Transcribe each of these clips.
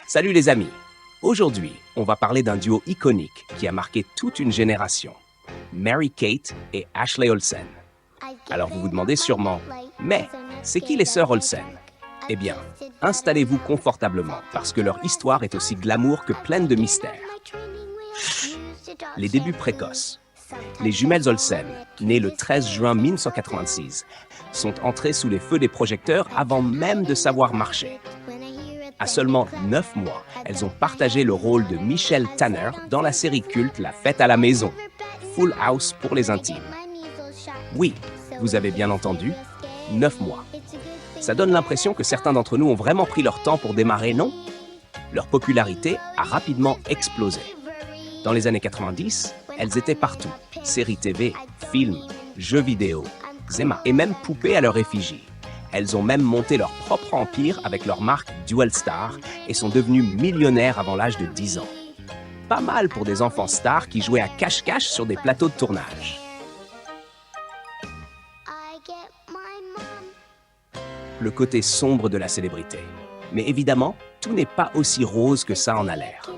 Salut les amis! Aujourd'hui, on va parler d'un duo iconique qui a marqué toute une génération. Mary-Kate et Ashley Olsen. Alors vous vous demandez sûrement, mais c'est qui les sœurs Olsen? Eh bien, installez-vous confortablement parce que leur histoire est aussi glamour que pleine de mystères. Les débuts précoces. Les jumelles Olsen, nées le 13 juin 1986, sont entrées sous les feux des projecteurs avant même de savoir marcher. À seulement 9 mois, elles ont partagé le rôle de Michelle Tanner dans la série culte La Fête à la maison, Full House pour les intimes. Oui, vous avez bien entendu, 9 mois. Ça donne l'impression que certains d'entre nous ont vraiment pris leur temps pour démarrer, non? Leur popularité a rapidement explosé. Dans les années 90, elles étaient partout. Séries TV, films, jeux vidéo, et même poupées à leur effigie. Elles ont même monté leur propre empire avec leur marque Dual Star et sont devenues millionnaires avant l'âge de 10 ans. Pas mal pour des enfants stars qui jouaient à cache-cache sur des plateaux de tournage. Le côté sombre de la célébrité. Mais évidemment, tout n'est pas aussi rose que ça en a l'air.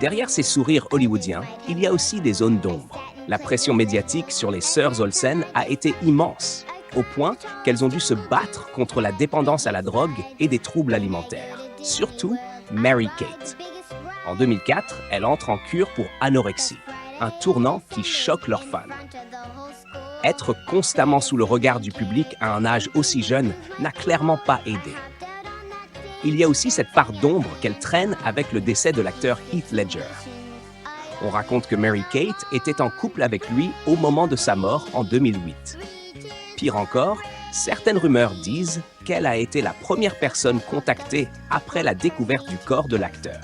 Derrière ces sourires hollywoodiens, il y a aussi des zones d'ombre. La pression médiatique sur les sœurs Olsen a été immense, au point qu'elles ont dû se battre contre la dépendance à la drogue et des troubles alimentaires. Surtout Mary-Kate. En 2004, elle entre en cure pour anorexie, un tournant qui choque leurs fans. Être constamment sous le regard du public à un âge aussi jeune n'a clairement pas aidé. Il y a aussi cette part d'ombre qu'elle traîne avec le décès de l'acteur Heath Ledger. On raconte que Mary-Kate était en couple avec lui au moment de sa mort en 2008. Pire encore, certaines rumeurs disent qu'elle a été la première personne contactée après la découverte du corps de l'acteur.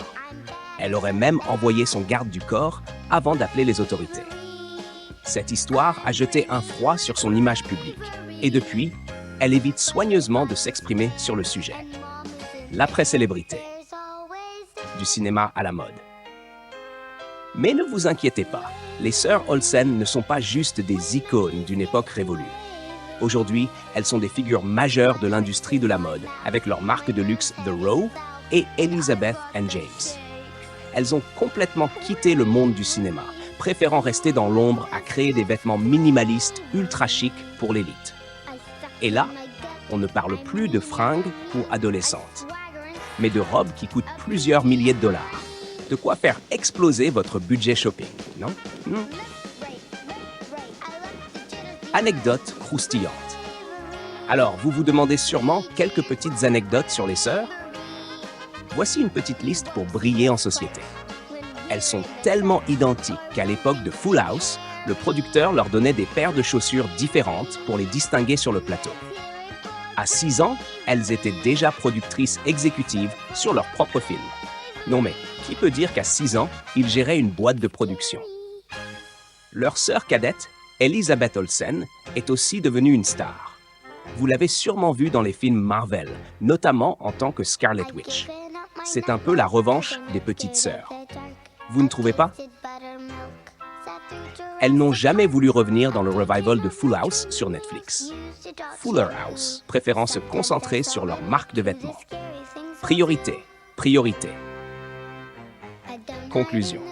Elle aurait même envoyé son garde du corps avant d'appeler les autorités. Cette histoire a jeté un froid sur son image publique. Et depuis, elle évite soigneusement de s'exprimer sur le sujet. L'après-célébrité. Du cinéma à la mode. Mais ne vous inquiétez pas, les sœurs Olsen ne sont pas juste des icônes d'une époque révolue. Aujourd'hui, elles sont des figures majeures de l'industrie de la mode, avec leur marque de luxe The Row et Elizabeth & James. Elles ont complètement quitté le monde du cinéma, préférant rester dans l'ombre à créer des vêtements minimalistes ultra chics pour l'élite. Et là, on ne parle plus de fringues pour adolescentes, mais de robes qui coûtent plusieurs milliers de dollars. De quoi faire exploser votre budget shopping, non? Anecdotes croustillantes. Alors, vous vous demandez sûrement quelques petites anecdotes sur les sœurs? Voici une petite liste pour briller en société. Elles sont tellement identiques qu'à l'époque de Full House, le producteur leur donnait des paires de chaussures différentes pour les distinguer sur le plateau. À 6 ans, elles étaient déjà productrices exécutives sur leur propre film. Non mais, qui peut dire qu'à 6 ans, ils géraient une boîte de production? Leur sœur cadette, Elizabeth Olsen, est aussi devenue une star. Vous l'avez sûrement vue dans les films Marvel, notamment en tant que Scarlet Witch. C'est un peu la revanche des petites sœurs. Vous ne trouvez pas? Elles n'ont jamais voulu revenir dans le revival de Full House sur Netflix. Fuller House, préférant se concentrer sur leur marque de vêtements. Priorité, priorité. Conclusion.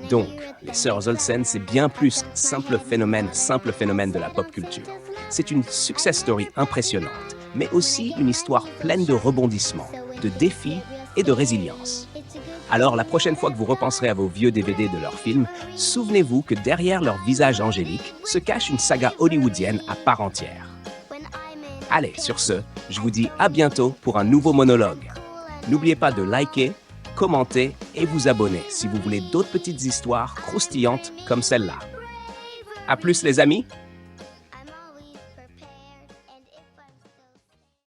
Donc, les sœurs Olsen, c'est bien plus simple phénomène de la pop culture. C'est une success story impressionnante, mais aussi une histoire pleine de rebondissements, de défis et de résilience. Alors, la prochaine fois que vous repenserez à vos vieux DVD de leurs films, souvenez-vous que derrière leur visage angélique se cache une saga hollywoodienne à part entière. Allez, sur ce, je vous dis à bientôt pour un nouveau monologue. N'oubliez pas de liker, commenter et vous abonner si vous voulez d'autres petites histoires croustillantes comme celle-là. À plus les amis!